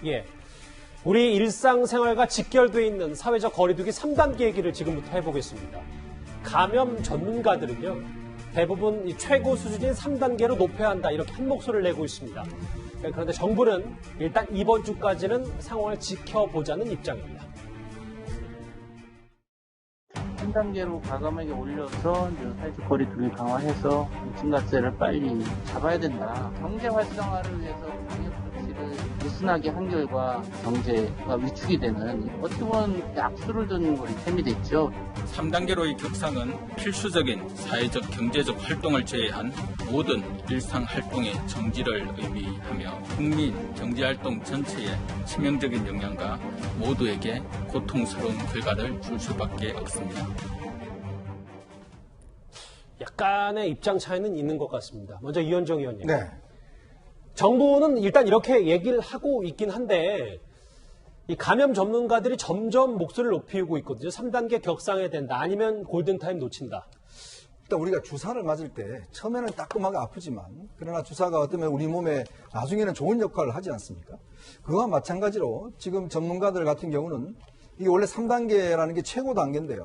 예. 우리 일상생활과 직결되어 있는 사회적 거리두기 3단계 얘기를 지금부터 해보겠습니다. 감염 전문가들은요, 대부분 이 최고 수준인 3단계로 높여야 한다, 이렇게 한 목소리를 내고 있습니다. 그런데 정부는 일단 이번 주까지는 상황을 지켜보자는 입장입니다. 3단계로 과감하게 올려서 사회적 거리두기 강화해서 증가세를 빨리 잡아야 된다. 경제 활성화를 위해서 방역 조치를 느슨하게 한 결과 경제가 위축이 되는 어떻게 보면 악수를 두는 셈이 됐죠. 3단계로의 격상은 필수적인 사회적 경제적 활동을 제외한 모든 일상 활동의 정지를 의미하며 국민 경제활동 전체에 치명적인 영향과 모두에게 고통스러운 결과를 줄 수밖에 없습니다. 약간의 입장 차이는 있는 것 같습니다. 먼저 이현정 의원님. 네. 정부는 일단 이렇게 얘기를 하고 있긴 한데 이 감염 전문가들이 점점 목소리를 높이고 있거든요. 3단계 격상해야 된다. 아니면 골든타임 놓친다. 일단 우리가 주사를 맞을 때 처음에는 따끔하게 아프지만 그러나 주사가 어쩌면 우리 몸에 나중에는 좋은 역할을 하지 않습니까? 그와 마찬가지로 지금 전문가들 같은 경우는 이게 원래 3단계라는 게 최고 단계인데요.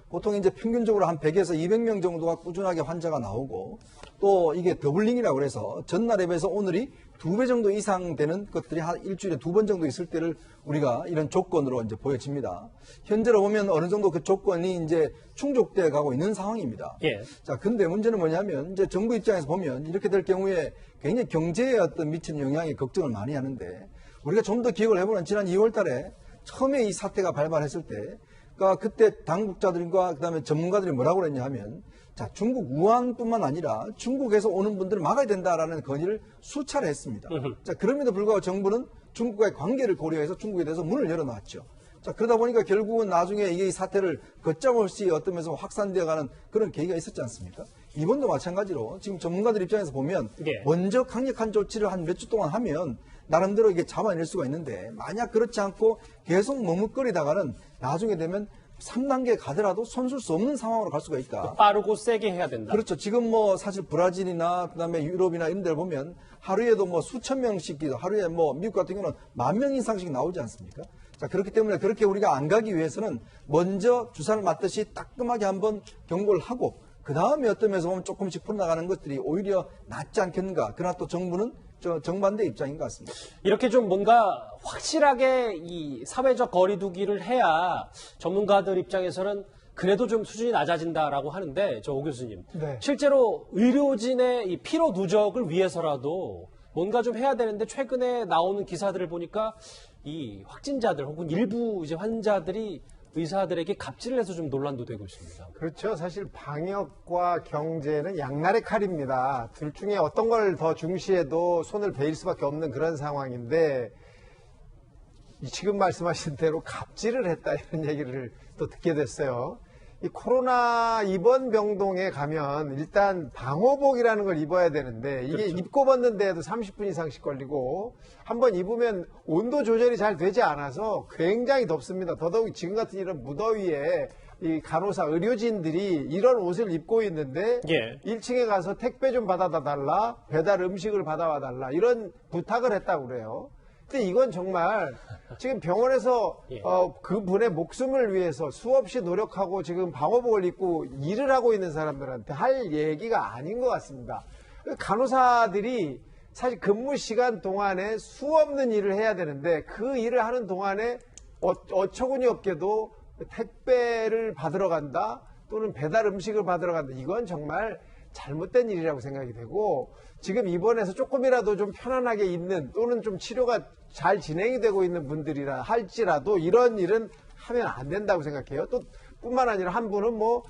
보통 이제 평균적으로 한 100에서 200명 정도가 꾸준하게 환자가 나오고 또 이게 더블링이라고 그래서 전날에 비해서 오늘이 2배 정도 이상 되는 것들이 한 일주일에 2번 정도 있을 때를 우리가 이런 조건으로 이제 보여집니다. 현재로 보면 어느 정도 그 조건이 이제 충족돼 가고 있는 상황입니다. 예. 자, 근데 문제는 뭐냐면 이제 정부 입장에서 보면 이렇게 될 경우에 굉장히 경제에 어떤 미치는 영향에 걱정을 많이 하는데 우리가 좀 더 기억을 해보면 지난 2월 달에 처음에 이 사태가 발발했을 때 그러니까 그때 당국자들과 그다음에 전문가들이 뭐라고 그랬냐 하면 자, 중국 우한뿐만 아니라 중국에서 오는 분들을 막아야 된다라는 건의를 수차례 했습니다. 자, 그럼에도 불구하고 정부는 중국과의 관계를 고려해서 중국에 대해서 문을 열어놨죠. 자, 그러다 보니까 결국은 나중에 이게 이 사태를 걷잡을시 어떤 면에서 확산되어가는 그런 계기가 있었지 않습니까? 이번도 마찬가지로 지금 전문가들 입장에서 보면 예. 먼저 강력한 조치를 한 몇 주 동안 하면 나름대로 이게 잡아낼 수가 있는데 만약 그렇지 않고 계속 머뭇거리다가는 나중에 되면 3단계 가더라도 손쓸 수 없는 상황으로 갈 수가 있다. 빠르고 세게 해야 된다. 그렇죠. 지금 뭐 사실 브라질이나 그다음에 유럽이나 이런 데를 보면 하루에도 뭐 수천 명씩 하루에 뭐 미국 같은 경우는 10,000명 이상씩 나오지 않습니까? 자, 그렇기 때문에 그렇게 우리가 안 가기 위해서는 먼저 주사를 맞듯이 따끔하게 한번 경고를 하고 그 다음에 어떤 면에서 보면 조금씩 풀어나가는 것들이 오히려 낫지 않겠는가. 그러나 또 정부는 정반대 입장인 것 같습니다. 이렇게 좀 뭔가 확실하게 이 사회적 거리두기를 해야 전문가들 입장에서는 그래도 좀 수준이 낮아진다라고 하는데 저 오 교수님, 네. 실제로 의료진의 이 피로 누적을 위해서라도 뭔가 좀 해야 되는데 최근에 나오는 기사들을 보니까 이 확진자들 혹은 일부 이제 환자들이 의사들에게 갑질을 해서 좀 논란도 되고 있습니다. 그렇죠. 사실 방역과 경제는 양날의 칼입니다. 둘 중에 어떤 걸 더 중시해도 손을 베일 수밖에 없는 그런 상황인데 지금 말씀하신 대로 갑질을 했다 이런 얘기를 또 듣게 됐어요. 이 코로나 입원 병동에 가면 일단 방호복이라는 걸 입어야 되는데 이게 그렇죠. 입고 벗는데도 30분 이상씩 걸리고 한번 입으면 온도 조절이 잘 되지 않아서 굉장히 덥습니다. 더더욱 지금 같은 이런 무더위에 이 간호사 의료진들이 이런 옷을 입고 있는데 예. 1층에 가서 택배 좀 받아다 달라, 배달 음식을 받아와 달라 이런 부탁을 했다고 그래요. 근데 이건 정말 지금 병원에서 예. 그분의 목숨을 위해서 수없이 노력하고 지금 방호복을 입고 일을 하고 있는 사람들한테 할 얘기가 아닌 것 같습니다. 간호사들이 사실 근무 시간 동안에 수없는 일을 해야 되는데 그 일을 하는 동안에 어처구니 없게도 택배를 받으러 간다 또는 배달 음식을 받으러 간다. 이건 정말 잘못된 일이라고 생각이 되고 지금 입원해서 조금이라도 좀 편안하게 있는 또는 좀 치료가 잘 진행이 되고 있는 분들이라 할지라도 이런 일은 하면 안 된다고 생각해요. 또 뿐만 아니라 한 분은 뭐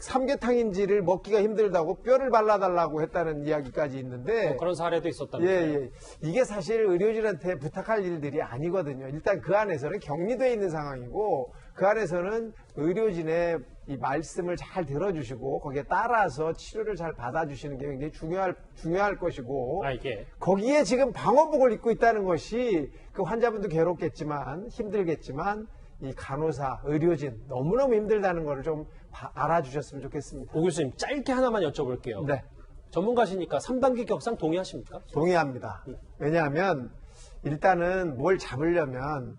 삼계탕인지를 먹기가 힘들다고 뼈를 발라달라고 했다는 이야기까지 있는데 그런 사례도 있었다면서요. 예. 이게 사실 의료진한테 부탁할 일들이 아니거든요. 일단 그 안에서는 격리되어 있는 상황이고 그 안에서는 의료진의 이 말씀을 잘 들어주시고 거기에 따라서 치료를 잘 받아주시는 게 굉장히 중요할 것이고 이게 거기에 지금 방호복을 입고 있다는 것이 그 환자분도 괴롭겠지만 힘들겠지만 이 간호사, 의료진 너무너무 힘들다는 걸 좀 알아주셨으면 좋겠습니다. 오 교수님 짧게 하나만 여쭤볼게요. 네. 전문가시니까 3단계 격상 동의하십니까? 동의합니다. 왜냐하면 일단은 뭘 잡으려면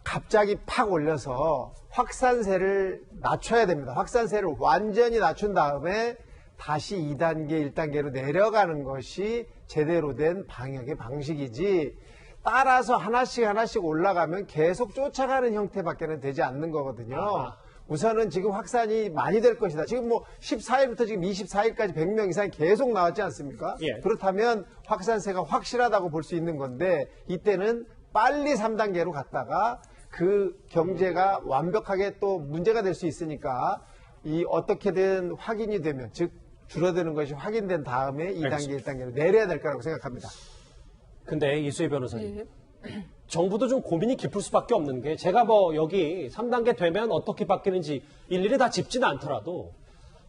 갑자기 팍 올려서 확산세를 낮춰야 됩니다. 확산세를 완전히 낮춘 다음에 다시 2단계, 1단계로 내려가는 것이 제대로 된 방역의 방식이지, 따라서 하나씩 올라가면 계속 쫓아가는 형태밖에는 되지 않는 거거든요. 우선은 지금 확산이 많이 될 것이다. 지금 뭐 14일부터 지금 24일까지 100명 이상이 계속 나왔지 않습니까? 예. 그렇다면 확산세가 확실하다고 볼 수 있는 건데, 이때는 빨리 3단계로 갔다가 그 경제가 완벽하게 또 문제가 될 수 있으니까 이 어떻게든 확인이 되면, 즉 줄어드는 것이 확인된 다음에 2단계, 1단계로 내려야 될 거라고 생각합니다. 근데 이수희 변호사님, 정부도 좀 고민이 깊을 수밖에 없는 게, 제가 뭐 여기 3단계 되면 어떻게 바뀌는지 일일이 다 짚지는 않더라도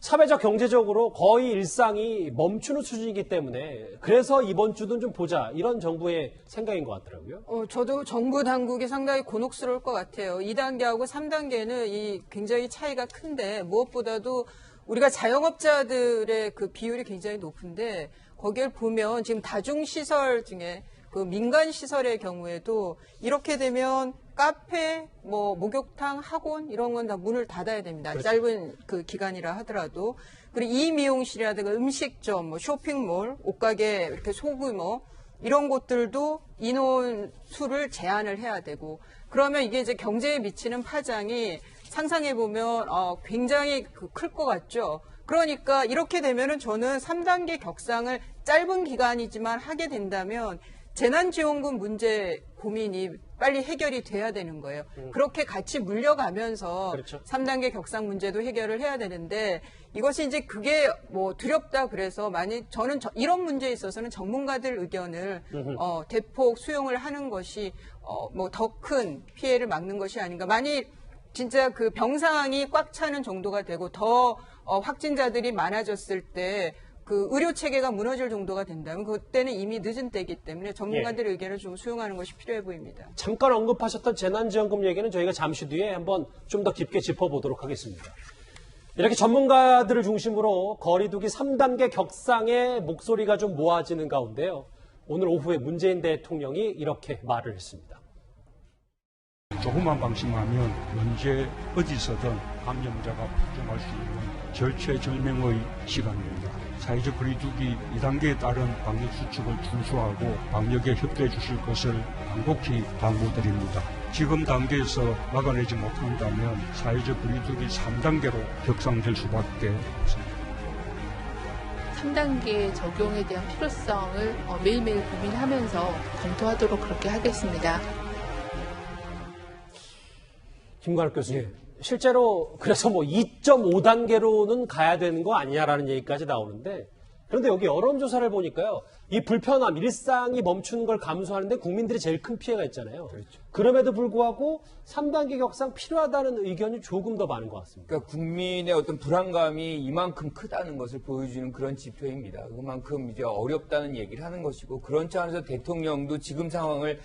사회적 경제적으로 거의 일상이 멈추는 수준이기 때문에, 그래서 이번 주는 좀 보자, 이런 정부의 생각인 것 같더라고요. 저도 정부 당국이 상당히 곤혹스러울 것 같아요. 2단계하고 3단계는 굉장히 차이가 큰데, 무엇보다도 우리가 자영업자들의 그 비율이 굉장히 높은데, 거기를 보면 지금 다중시설 중에 그 민간시설의 경우에도 이렇게 되면 카페, 뭐 목욕탕, 학원 이런 건 다 문을 닫아야 됩니다. 그렇죠. 짧은 그 기간이라 하더라도. 그리고 이미용실이라든가 음식점, 뭐 쇼핑몰, 옷가게, 이렇게 소규모 이런 곳들도 인원 수를 제한을 해야 되고, 그러면 이게 이제 경제에 미치는 파장이 상상해 보면 굉장히 클 것 같죠. 그러니까 이렇게 되면은 저는 3단계 격상을 짧은 기간이지만 하게 된다면 재난지원금 문제 고민이 빨리 해결이 돼야 되는 거예요. 그렇게 같이 물려가면서 그렇죠. 3단계 격상 문제도 해결을 해야 되는데, 이것이 이제 그게 뭐 두렵다 그래서 저는 이런 문제에 있어서는 전문가들 의견을 대폭 수용을 하는 것이 뭐 더 큰 피해를 막는 것이 아닌가. 만일 진짜 그 병 상황이 꽉 차는 정도가 되고 더 확진자들이 많아졌을 때 그 의료 체계가 무너질 정도가 된다면 그때는 이미 늦은 때이기 때문에 전문가들의 의견을 좀 수용하는 것이 필요해 보입니다. 잠깐 언급하셨던 재난지원금 얘기는 저희가 잠시 뒤에 한번 좀 더 깊게 짚어보도록 하겠습니다. 이렇게 전문가들을 중심으로 거리두기 3단계 격상의 목소리가 좀 모아지는 가운데요. 오늘 오후에 문재인 대통령이 이렇게 말을 했습니다. 조그만 방심하면 언제 어디서든 감염자가 발생할 수 있는 절체절명의 시간입니다. 사회적 거리두기 2단계에 따른 방역 수칙을 준수하고 방역에 협조해 주실 것을 간곡히 당부드립니다. 지금 단계에서 막아내지 못한다면 사회적 거리두기 3단계로 격상될 수밖에 없습니다. 3단계 적용에 대한 필요성을 매일매일 고민하면서 검토하도록 그렇게 하겠습니다. 김관욱 교수님, 실제로 그래서 뭐 2.5단계로는 가야 되는 거 아니냐라는 얘기까지 나오는데, 그런데 여기 여론조사를 보니까요, 이 불편함, 일상이 멈추는 걸 감수하는데 국민들이 제일 큰 피해가 있잖아요. 그렇죠. 그럼에도 불구하고 3단계 격상 필요하다는 의견이 조금 더 많은 것 같습니다. 그러니까 국민의 어떤 불안감이 이만큼 크다는 것을 보여주는 그런 지표입니다. 그만큼 이제 어렵다는 얘기를 하는 것이고, 그런 차원에서 대통령도 지금 상황을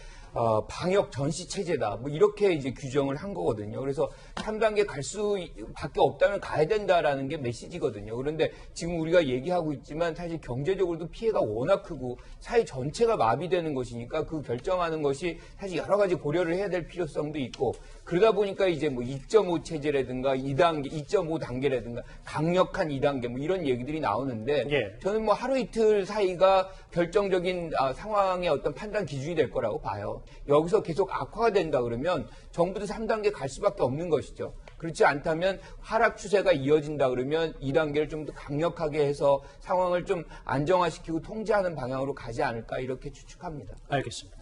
방역 전시 체제다, 뭐 이렇게 이제 규정을 한 거거든요. 그래서 3단계 갈 수밖에 없다면 가야 된다라는 게 메시지거든요. 그런데 지금 우리가 얘기하고 있지만 사실 경제적으로도 피해가 워낙 크고 사회 전체가 마비되는 것이니까 그 결정하는 것이 사실 여러 가지 고려를 해야 될 필요성도 있고, 그러다 보니까 이제 뭐 2.5 체제라든가 2단계, 2.5단계라든가 강력한 2단계 뭐 이런 얘기들이 나오는데, 예. 저는 뭐 하루 이틀 사이가 결정적인 상황의 어떤 판단 기준이 될 거라고 봐요. 여기서 계속 악화가 된다 그러면 정부도 3단계 갈 수밖에 없는 것이죠. 그렇지 않다면 하락 추세가 이어진다 그러면 2단계를 좀 더 강력하게 해서 상황을 좀 안정화시키고 통제하는 방향으로 가지 않을까, 이렇게 추측합니다. 알겠습니다.